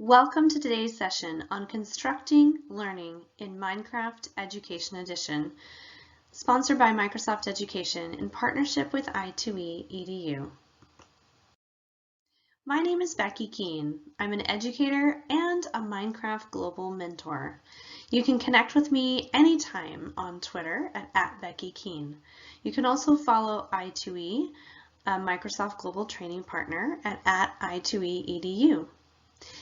Welcome to today's session on Constructing Learning in Minecraft Education Edition, sponsored by Microsoft Education in partnership with i2e EDU. My name is Becky Keene. I'm an educator and a Minecraft Global Mentor. You can connect with me anytime on Twitter at Becky Keene. You can also follow i2e, a Microsoft Global Training Partner, at i2e EDU.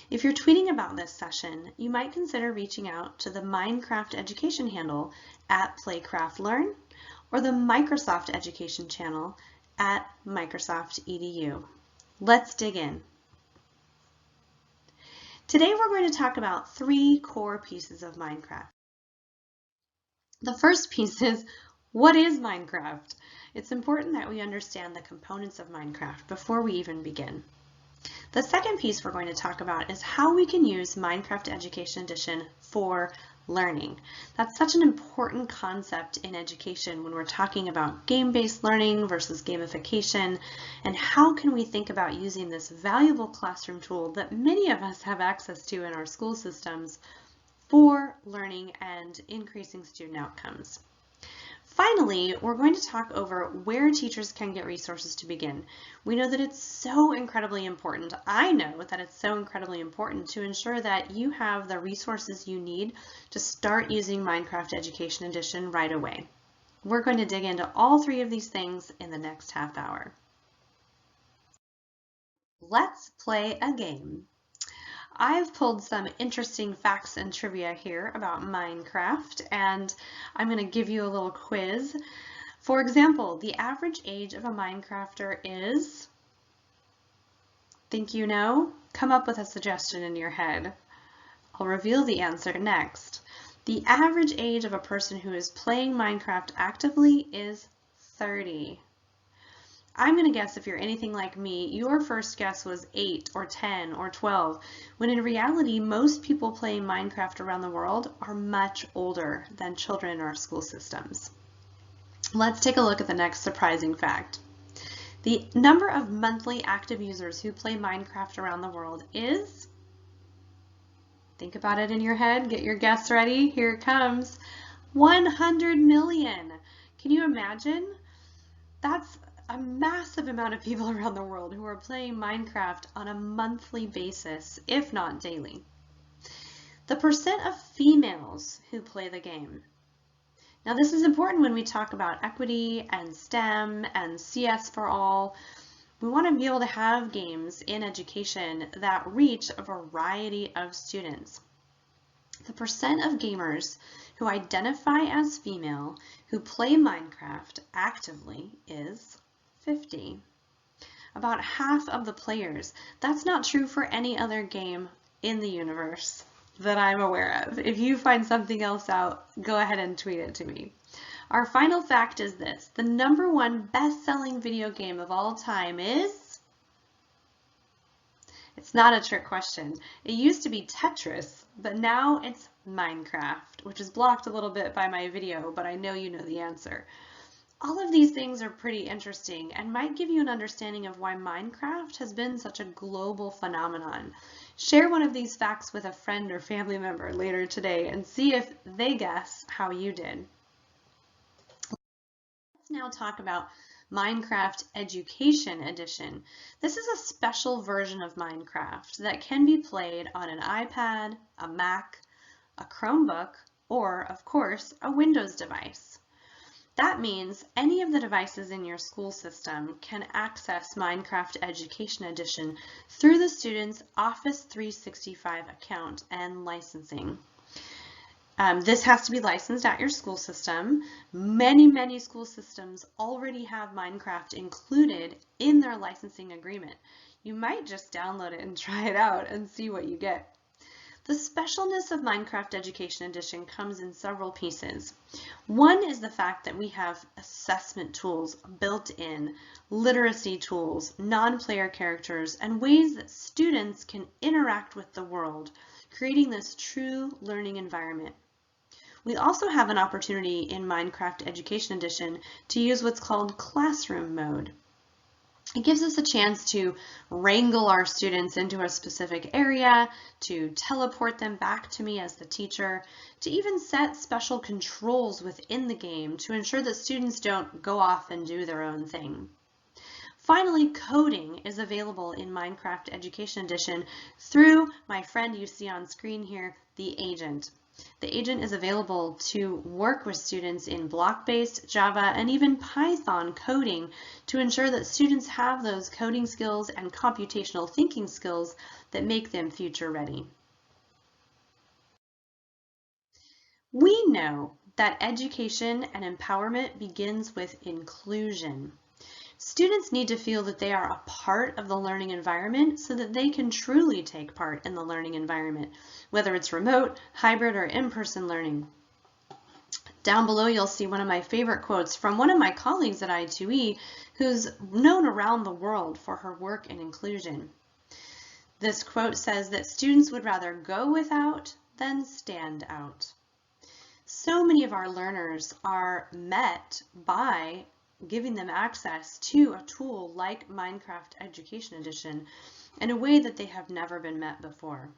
If you're tweeting about this session, you might consider reaching out to the Minecraft Education handle at PlayCraftLearn or the Microsoft Education channel at Microsoft EDU. Let's dig in. Today we're going to talk about three core pieces of Minecraft. The first piece is, what is Minecraft? It's important that we understand the components of Minecraft before we even begin. The second piece we're going to talk about is how we can use Minecraft Education Edition for learning. That's such an important concept in education when we're talking about game-based learning versus gamification, and how can we think about using this valuable classroom tool that many of us have access to in our school systems for learning and increasing student outcomes. Finally, we're going to talk over where teachers can get resources to begin. We know that it's so incredibly important. I know that it's so incredibly important to ensure that you have the resources you need to start using Minecraft Education Edition right away. We're going to dig into all three of these things in the next half hour. Let's play a game. I've pulled some interesting facts and trivia here about Minecraft, and I'm going to give you a little quiz. For example, the average age of a Minecrafter is, think you know? Come up with a suggestion in your head. I'll reveal the answer next. The average age of a person who is playing Minecraft actively is 30. I'm going to guess if you're anything like me, your first guess was 8 or 10 or 12, when in reality, most people playing Minecraft around the world are much older than children in our school systems. Let's take a look at the next surprising fact. The number of monthly active users who play Minecraft around the world is, think about it in your head, get your guess ready, here it comes, 100 million. Can you imagine? That's a massive amount of people around the world who are playing Minecraft on a monthly basis, if not daily. The percent of females who play the game. Now this is important when we talk about equity and STEM and CS for all. We want to be able to have games in education that reach a variety of students. The percent of gamers who identify as female who play Minecraft actively is 50. About half of the players. That's not true for any other game in the universe that I'm aware of. If you find something else out, go ahead and tweet it to me. Our final fact is this: the #1 best-selling video game of all time is? It's not a trick question. It used to be Tetris, but now it's Minecraft, which is blocked a little bit by my video, but I know you know the answer. All of these things are pretty interesting and might give you an understanding of why Minecraft has been such a global phenomenon. Share one of these facts with a friend or family member later today and see if they guess how you did. Let's now talk about Minecraft Education Edition. This is a special version of Minecraft that can be played on an iPad, a Mac, a Chromebook, or, of course, a Windows device. That means any of the devices in your school system can access Minecraft Education Edition through the student's Office 365 account and licensing. This has to be licensed at your school system. Many school systems already have Minecraft included in their licensing agreement. You might just download it and try it out and see what you get. The specialness of Minecraft Education Edition comes in several pieces. One is the fact that we have assessment tools built in, literacy tools, non-player characters, and ways that students can interact with the world, creating this true learning environment. We also have an opportunity in Minecraft Education Edition to use what's called classroom mode. It gives us a chance to wrangle our students into a specific area, to teleport them back to me as the teacher, to even set special controls within the game to ensure that students don't go off and do their own thing. Finally, coding is available in Minecraft Education Edition through my friend you see on screen here, the agent. The agent is available to work with students in block-based, Java, and even Python coding to ensure that students have those coding skills and computational thinking skills that make them future ready. We know that education and empowerment begins with inclusion. Students need to feel that they are a part of the learning environment so that they can truly take part in the learning environment, whether it's remote, hybrid, or in-person learning. Down below, you'll see one of my favorite quotes from one of my colleagues at I2E who's known around the world for her work in inclusion. This quote says that students would rather go without than stand out. So many of our learners are met by giving them access to a tool like Minecraft Education Edition in a way that they have never been met before.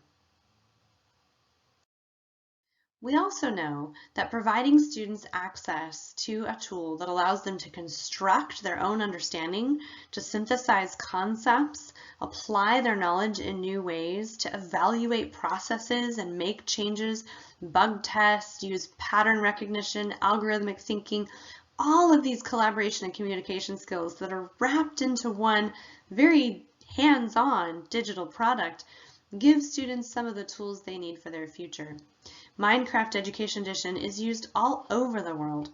We also know that providing students access to a tool that allows them to construct their own understanding, to synthesize concepts, apply their knowledge in new ways, to evaluate processes and make changes, bug test, use pattern recognition, algorithmic thinking, all of these collaboration and communication skills that are wrapped into one very hands-on digital product give students some of the tools they need for their future. Minecraft Education Edition is used all over the world.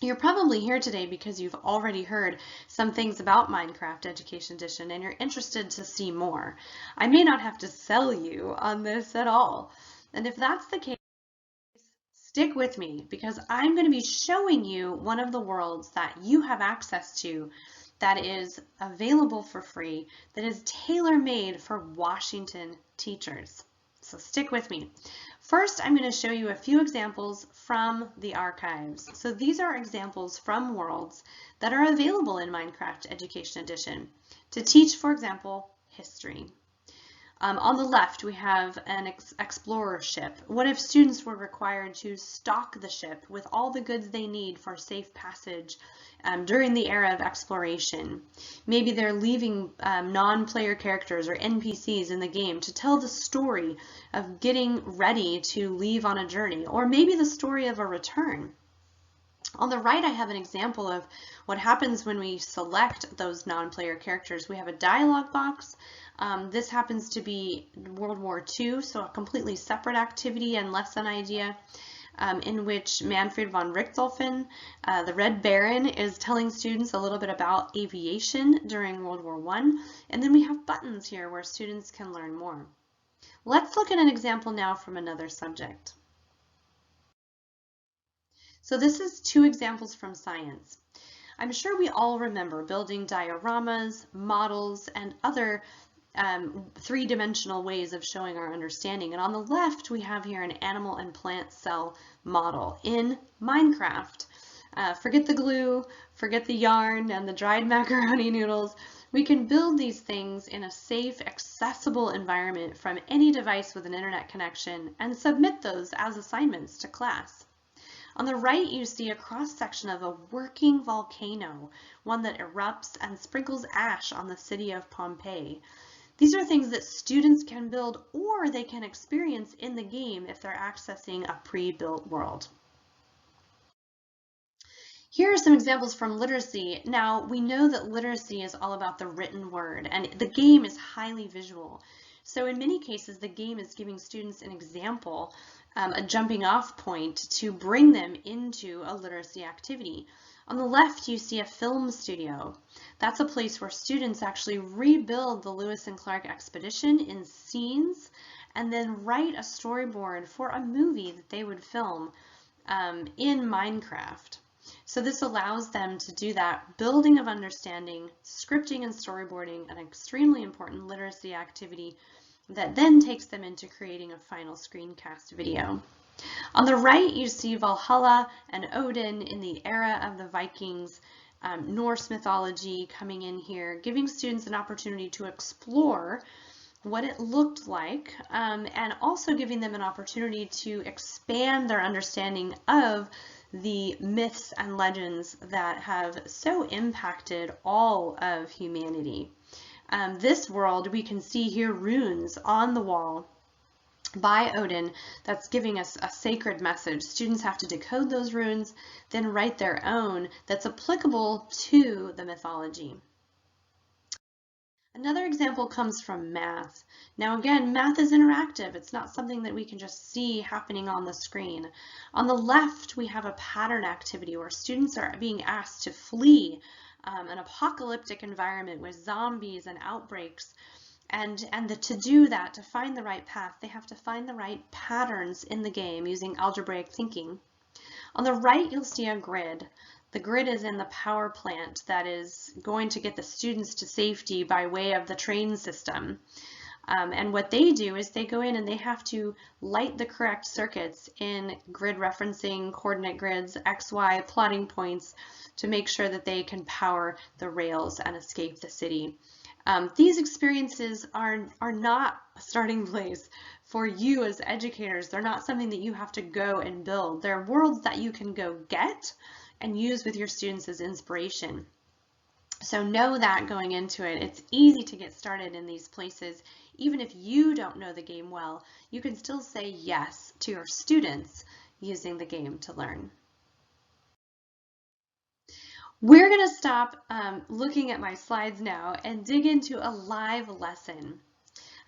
You're probably here today because you've already heard some things about Minecraft Education Edition and you're interested to see more. I may not have to sell you on this at all. And if that's the case, stick with me because I'm going to be showing you one of the worlds that you have access to that is available for free, that is tailor-made for Washington teachers. So stick with me. First, I'm going to show you a few examples from the archives. So these are examples from worlds that are available in Minecraft Education Edition to teach, for example, history. On the left, we have an explorer ship. What if students were required to stock the ship with all the goods they need for safe passage during the era of exploration? Maybe they're leaving non-player characters or NPCs in the game to tell the story of getting ready to leave on a journey, or maybe the story of a return. On the right, I have an example of what happens when we select those non-player characters. We have a dialog box. This happens to be World War II, so a completely separate activity and lesson idea in which Manfred von Richthofen, the Red Baron, is telling students a little bit about aviation during World War I. And then we have buttons here where students can learn more. Let's look at an example now from another subject. So this is two examples from science. I'm sure we all remember building dioramas, models, and other three-dimensional ways of showing our understanding. And on the left, we have here an animal and plant cell model in Minecraft. Forget the glue, forget the yarn and the dried macaroni noodles. We can build these things in a safe, accessible environment from any device with an internet connection and submit those as assignments to class. On the right, you see a cross-section of a working volcano, one that erupts and sprinkles ash on the city of Pompeii. These are things that students can build or they can experience in the game if they're accessing a pre-built world. Here are some examples from literacy. Now, we know that literacy is all about the written word, and the game is highly visual. So in many cases, the game is giving students an example, a jumping off point to bring them into a literacy activity. On the left, you see a film studio. That's a place where students actually rebuild the Lewis and Clark expedition in scenes and then write a storyboard for a movie that they would film in Minecraft. So this allows them to do that building of understanding, scripting and storyboarding, an extremely important literacy activity that then takes them into creating a final screencast video. On the right, you see Valhalla and Odin in the era of the Vikings, Norse mythology coming in here, giving students an opportunity to explore what it looked like, and also giving them an opportunity to expand their understanding of the myths and legends that have so impacted all of humanity. This world, we can see here runes on the wall by Odin that's giving us a sacred message. Students have to decode those runes, then write their own that's applicable to the mythology. Another example comes from math. Now again, math is interactive. It's not something that we can just see happening on the screen. On the left, we have a pattern activity where students are being asked to flee an apocalyptic environment with zombies and outbreaks. And to do that, to find the right path, they have to find the right patterns in the game using algebraic thinking. On the right, you'll see a grid. The grid is in the power plant that is going to get the students to safety by way of the train system. And what they do is they go in and they have to light the correct circuits in grid referencing, coordinate grids, X, Y, plotting points to make sure that they can power the rails and escape the city. These experiences are not a starting place for you as educators. They're not something that you have to go and build. They're worlds that you can go get and use with your students as inspiration. So know that going into it. It's easy to get started in these places. Even if you don't know the game well, you can still say yes to your students using the game to learn. We're going to stop looking at my slides now and dig into a live lesson.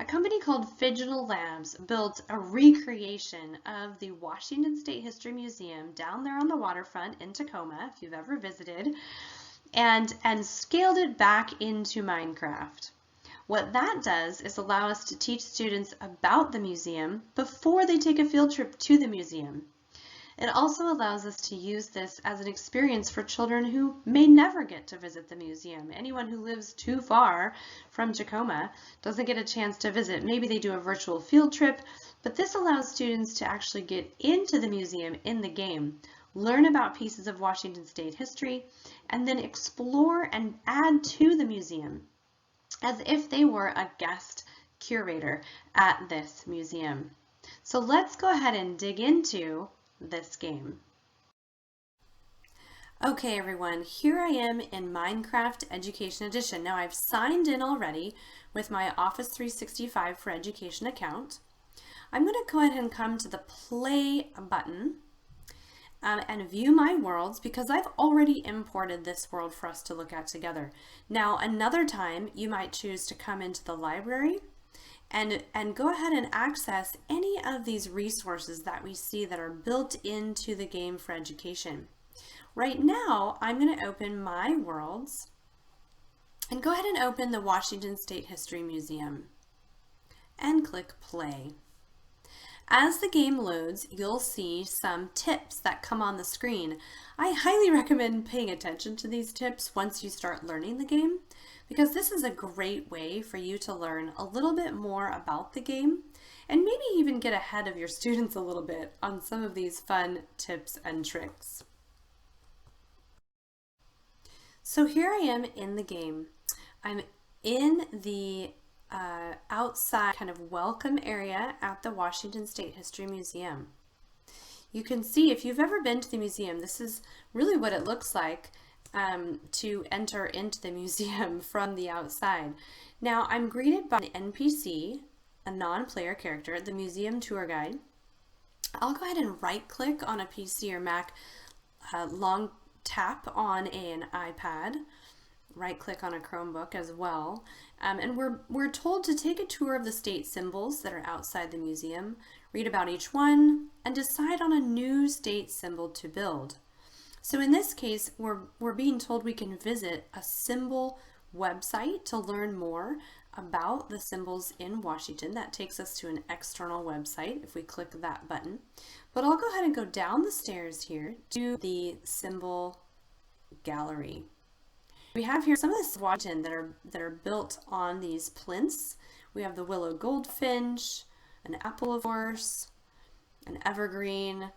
A company called Fidgetal Labs built a recreation of the Washington State History Museum down there on the waterfront in Tacoma, if you've ever visited, and scaled it back into Minecraft. What that does is allow us to teach students about the museum before they take a field trip to the museum. It also allows us to use this as an experience for children who may never get to visit the museum. Anyone who lives too far from Tacoma doesn't get a chance to visit. Maybe they do a virtual field trip, but this allows students to actually get into the museum in the game, learn about pieces of Washington State history, and then explore and add to the museum as if they were a guest curator at this museum. So let's go ahead and dig into this game. Okay everyone, here I am in Minecraft Education Edition. Now I've signed in already with my Office 365 for Education account. I'm going to go ahead and come to the play button and view my worlds because I've already imported this world for us to look at together. Now another time you might choose to come into the library and go ahead and access any of these resources that we see that are built into the game for education. Right now, I'm going to open my worlds and go ahead and open the Washington State History Museum and click play. As the game loads, you'll see some tips that come on the screen. I highly recommend paying attention to these tips once you start learning the game, because this is a great way for you to learn a little bit more about the game and maybe even get ahead of your students a little bit on some of these fun tips and tricks. So here I am in the game. I'm in the outside kind of welcome area at the Washington State History Museum. You can see, if you've ever been to the museum, this is really what it looks like to enter into the museum from the outside. Now I'm greeted by an NPC, a non-player character, the museum tour guide. I'll go ahead and right click on a PC or Mac, long tap on an iPad, right click on a Chromebook as well, and we're told to take a tour of the state symbols that are outside the museum, read about each one, and decide on a new state symbol to build. So in this case, we're being told we can visit a symbol website to learn more about the symbols in Washington. That takes us to an external website if we click that button. But I'll go ahead and go down the stairs here to the symbol gallery. We have here some of the Washington that are built on these plinths. We have the willow goldfinch, an apple of course, an evergreen,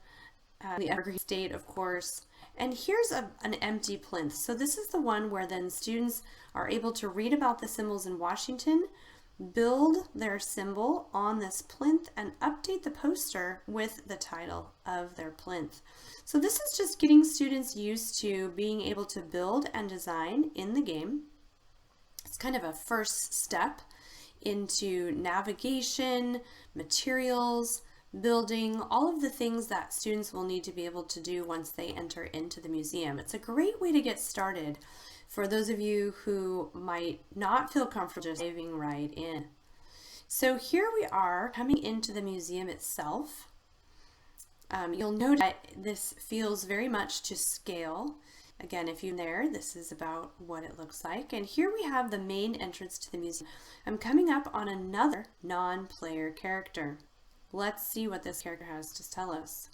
the evergreen state of course, And here's an empty plinth. So this is the one where then students are able to read about the symbols in Washington, build their symbol on this plinth, and update the poster with the title of their plinth. So this is just getting students used to being able to build and design in the game. It's kind of a first step into navigation, materials, building, all of the things that students will need to be able to do once they enter into the museum. It's a great way to get started for those of you who might not feel comfortable just diving right in. So here we are coming into the museum itself. You'll note that this feels very much to scale. Again, if you're there, this is about what it looks like. And here we have the main entrance to the museum. I'm coming up on another non-player character. Let's see what this character has to tell us.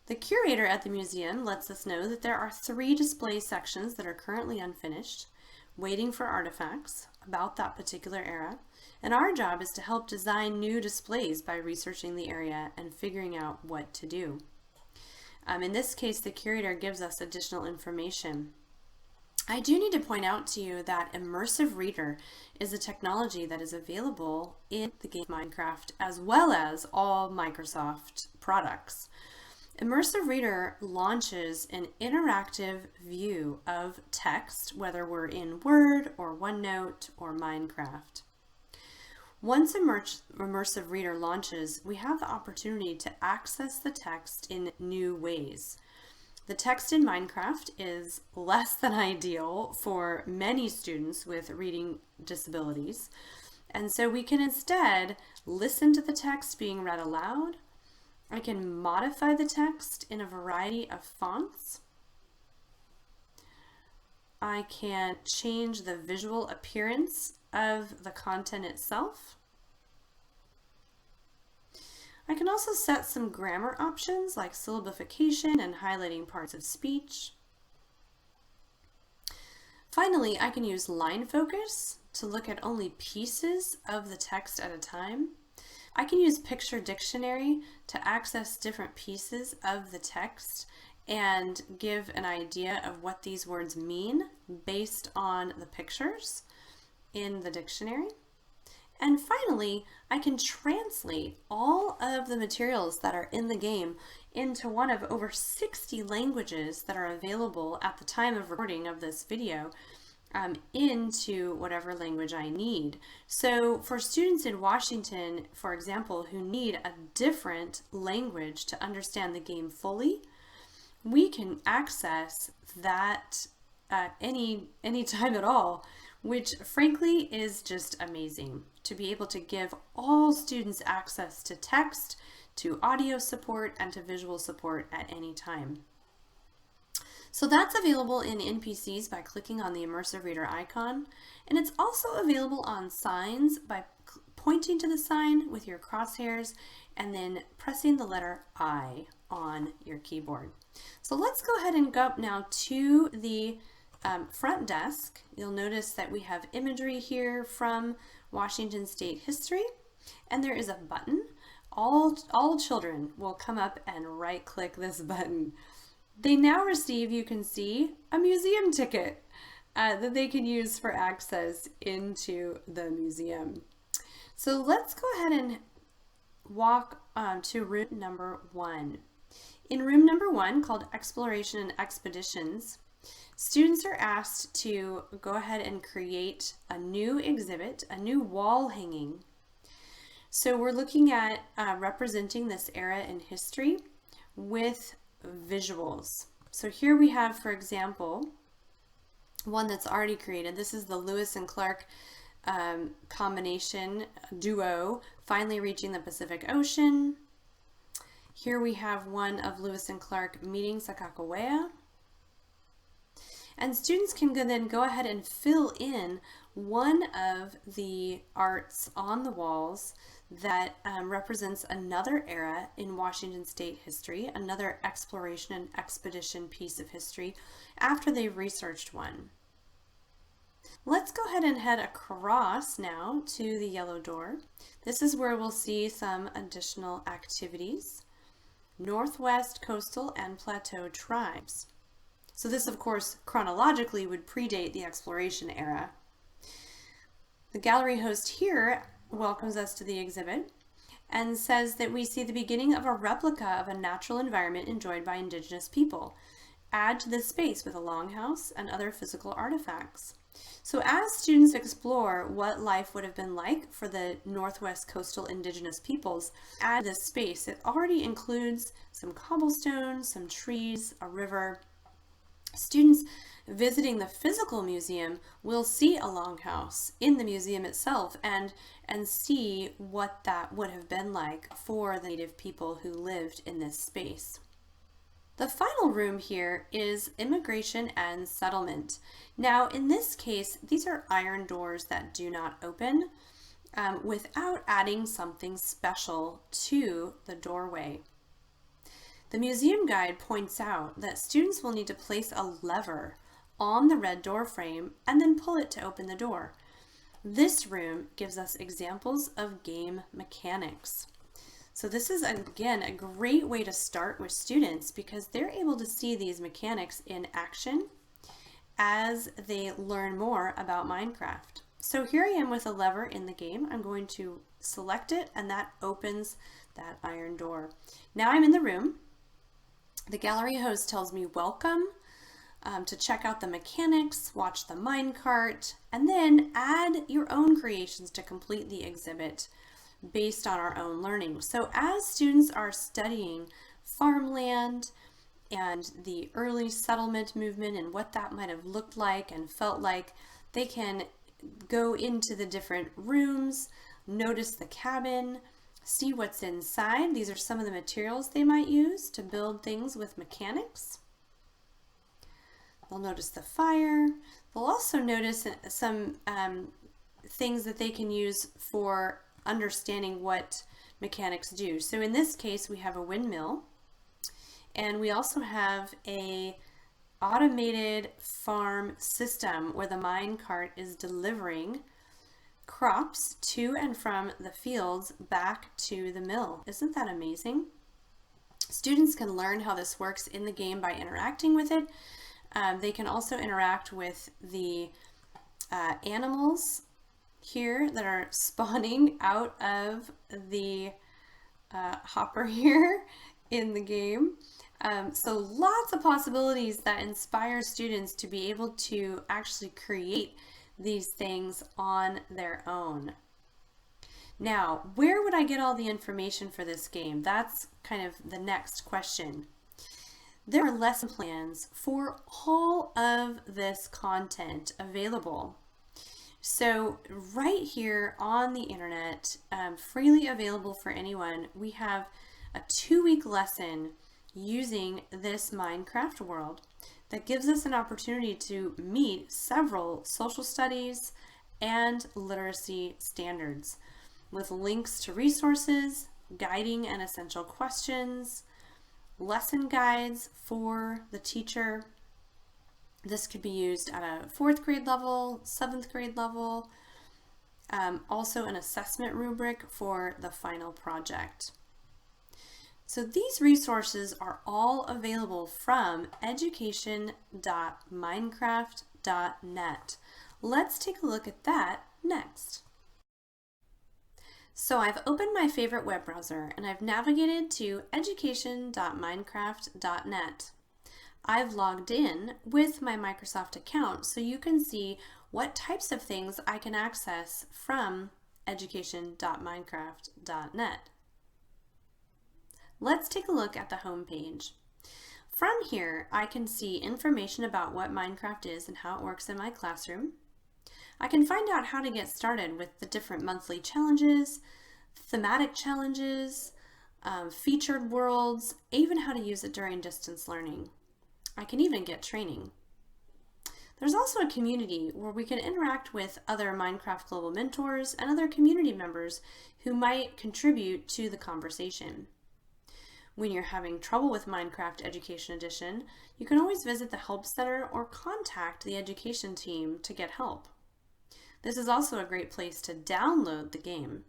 The curator at the museum lets us know that there are 3 display sections that are currently unfinished, waiting for artifacts about that particular era. And our job is to help design new displays by researching the area and figuring out what to do. In this case, the curator gives us additional information. I do need to point out to you that Immersive Reader is a technology that is available in the game Minecraft as well as all Microsoft products. Immersive Reader launches an interactive view of text, whether we're in Word or OneNote or Minecraft. Once Immersive Reader launches, we have the opportunity to access the text in new ways. The text in Minecraft is less than ideal for many students with reading disabilities, and so we can instead listen to the text being read aloud. I can modify the text in a variety of fonts. I can change the visual appearance of the content itself. I can also set some grammar options like syllabification and highlighting parts of speech. Finally, I can use line focus to look at only pieces of the text at a time. I can use Picture Dictionary to access different pieces of the text and give an idea of what these words mean based on the pictures in the dictionary. And finally, I can translate all of the materials that are in the game into one of over 60 languages that are available at the time of recording of this video into whatever language I need. So for students in Washington, for example, who need a different language to understand the game fully, we can access that any time at all, which frankly is just amazing to be able to give all students access to text, to audio support, and to visual support at any time. So that's available in NPCs by clicking on the Immersive Reader icon, and it's also available on signs by pointing to the sign with your crosshairs and then pressing the letter I on your keyboard. So let's go ahead and go up now to the front desk. You'll notice that we have imagery here from Washington State history, and there is a button. All children will come up and right-click this button. They now receive, you can see, a museum ticket that they can use for access into the museum. So let's go ahead and walk to room number 1. In room number 1, called Exploration and Expeditions, students are asked to go ahead and create a new exhibit, a new wall hanging. So we're looking at representing this era in history with visuals. So here we have, for example, one that's already created. This is the Lewis and Clark combination duo finally reaching the Pacific Ocean. Here we have one of Lewis and Clark meeting Sacagawea. And students can then go ahead and fill in one of the arts on the walls that represents another era in Washington State history, another exploration and expedition piece of history after they've researched one. Let's go ahead and head across now to the yellow door. This is where we'll see some additional activities. Northwest Coastal and Plateau Tribes. So this, of course, chronologically would predate the exploration era. The gallery host here welcomes us to the exhibit and says that we see the beginning of a replica of a natural environment enjoyed by indigenous people. Add to this space with a longhouse and other physical artifacts. So as students explore what life would have been like for the Northwest Coastal indigenous peoples, add this space. It already includes some cobblestone, some trees, a river. Students visiting the physical museum will see a longhouse in the museum itself and see what that would have been like for the native people who lived in this space. The final room here is immigration and settlement. Now, in this case, these are iron doors that do not open without adding something special to the doorway. The museum guide points out that students will need to place a lever on the red door frame and then pull it to open the door. This room gives us examples of game mechanics. So this is, again, a great way to start with students because they're able to see these mechanics in action as they learn more about Minecraft. So here I am with a lever in the game. I'm going to select it and that opens that iron door. Now I'm in the room. The gallery host tells me welcome, to check out the mechanics, watch the minecart, and then add your own creations to complete the exhibit based on our own learning. So as students are studying farmland and the early settlement movement and what that might have looked like and felt like, they can go into the different rooms, notice the cabin, see what's inside. These are some of the materials they might use to build things with mechanics. They'll notice the fire. They'll also notice some things that they can use for understanding what mechanics do. So in this case, we have a windmill, and we also have a automated farm system where the minecart is delivering crops to and from the fields back to the mill. Isn't that amazing? Students can learn how this works in the game by interacting with it. They can also interact with the animals here that are spawning out of the hopper here in the game. So lots of possibilities that inspire students to be able to actually create these things on their own. Now, where would I get all the information for this game? That's kind of the next question. There are lesson plans for all of this content available. So right here on the internet, freely available for anyone, we have a 2-week lesson using this Minecraft world that gives us an opportunity to meet several social studies and literacy standards with links to resources, guiding and essential questions, lesson guides for the teacher. This could be used at a 4th grade level, 7th grade level, also an assessment rubric for the final project. So these resources are all available from education.minecraft.net. Let's take a look at that next. So I've opened my favorite web browser and I've navigated to education.minecraft.net. I've logged in with my Microsoft account so you can see what types of things I can access from education.minecraft.net. Let's take a look at the home page. From here, I can see information about what Minecraft is and how it works in my classroom. I can find out how to get started with the different monthly challenges, thematic challenges, featured worlds, even how to use it during distance learning. I can even get training. There's also a community where we can interact with other Minecraft Global mentors and other community members who might contribute to the conversation. When you're having trouble with Minecraft Education Edition, you can always visit the Help Center or contact the education team to get help. This is also a great place to download the game.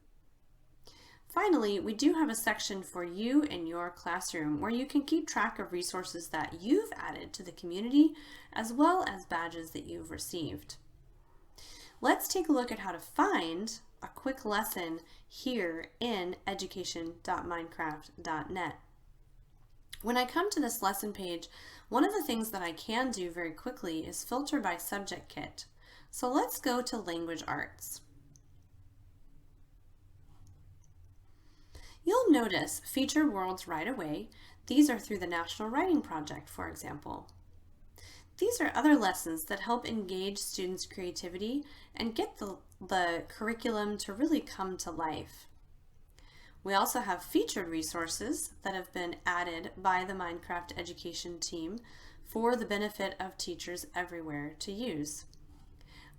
Finally, we do have a section for you in your classroom where you can keep track of resources that you've added to the community, as well as badges that you've received. Let's take a look at how to find a quick lesson here in education.minecraft.net. When I come to this lesson page, one of the things that I can do very quickly is filter by subject kit. So let's go to Language Arts. You'll notice featured worlds right away. These are through the National Writing Project, for example. These are other lessons that help engage students' creativity and get the curriculum to really come to life. We also have featured resources that have been added by the Minecraft education team for the benefit of teachers everywhere to use.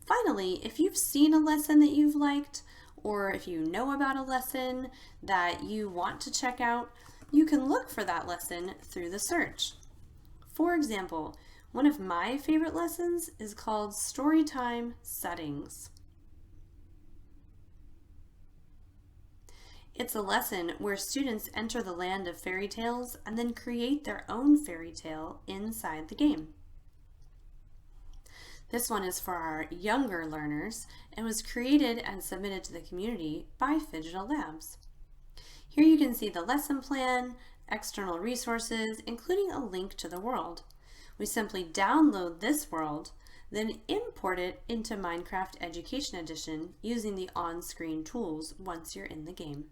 Finally, if you've seen a lesson that you've liked, or if you know about a lesson that you want to check out, you can look for that lesson through the search. For example, one of my favorite lessons is called Storytime Settings. It's a lesson where students enter the land of fairy tales and then create their own fairy tale inside the game. This one is for our younger learners and was created and submitted to the community by Phygital Labs. Here you can see the lesson plan, external resources, including a link to the world. We simply download this world, then import it into Minecraft Education Edition using the on-screen tools once you're in the game.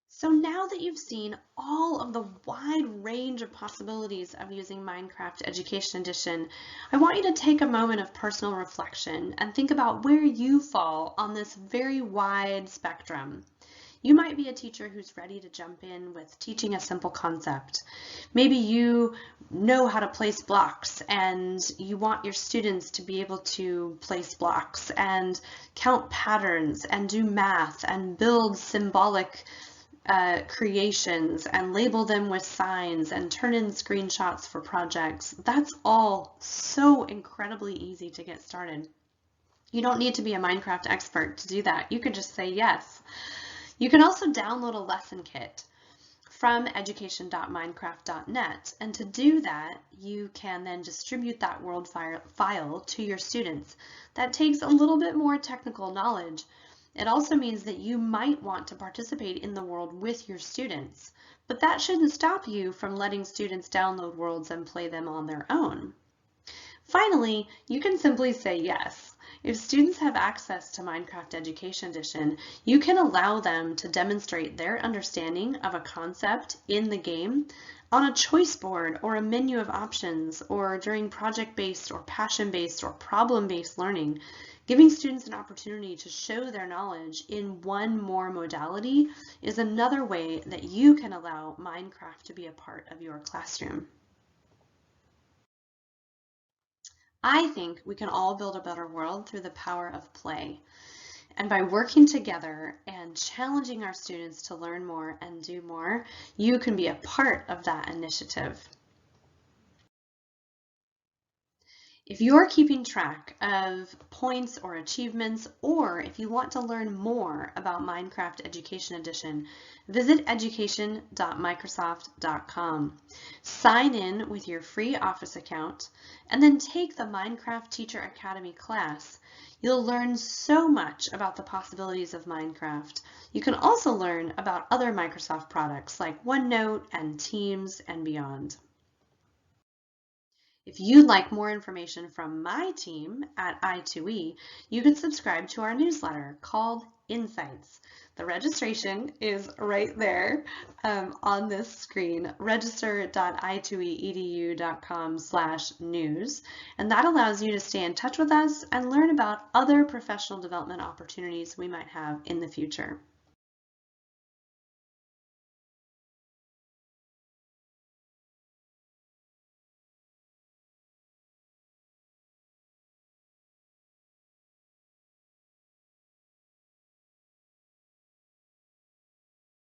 So now that you've seen all of the wide range of possibilities of using Minecraft Education Edition, I want you to take a moment of personal reflection and think about where you fall on this very wide spectrum. You might be a teacher who's ready to jump in with teaching a simple concept. Maybe you know how to place blocks and you want your students to be able to place blocks and count patterns and do math and build symbolic creations and label them with signs and turn in screenshots for projects. That's all so incredibly easy to get started. You don't need to be a Minecraft expert to do that. You could just say yes. You can also download a lesson kit from education.minecraft.net, and to do that you can then distribute that world file to your students. That takes a little bit more technical knowledge. It also means that you might want to participate in the world with your students, but that shouldn't stop you from letting students download worlds and play them on their own. Finally, you can simply say yes. If students have access to Minecraft Education Edition, you can allow them to demonstrate their understanding of a concept in the game on a choice board or a menu of options, or during project-based or passion-based or problem-based learning. Giving students an opportunity to show their knowledge in one more modality is another way that you can allow Minecraft to be a part of your classroom. I think we can all build a better world through the power of play. And by working together and challenging our students to learn more and do more, you can be a part of that initiative. If you're keeping track of points or achievements, or if you want to learn more about Minecraft Education Edition, visit education.microsoft.com. Sign in with your free Office account, and then take the Minecraft Teacher Academy class. You'll learn so much about the possibilities of Minecraft. You can also learn about other Microsoft products like OneNote and Teams and beyond. If you'd like more information from my team at i2e, you can subscribe to our newsletter called Insights. The registration is right there on this screen, register.i2eedu.com/news, and that allows you to stay in touch with us and learn about other professional development opportunities we might have in the future.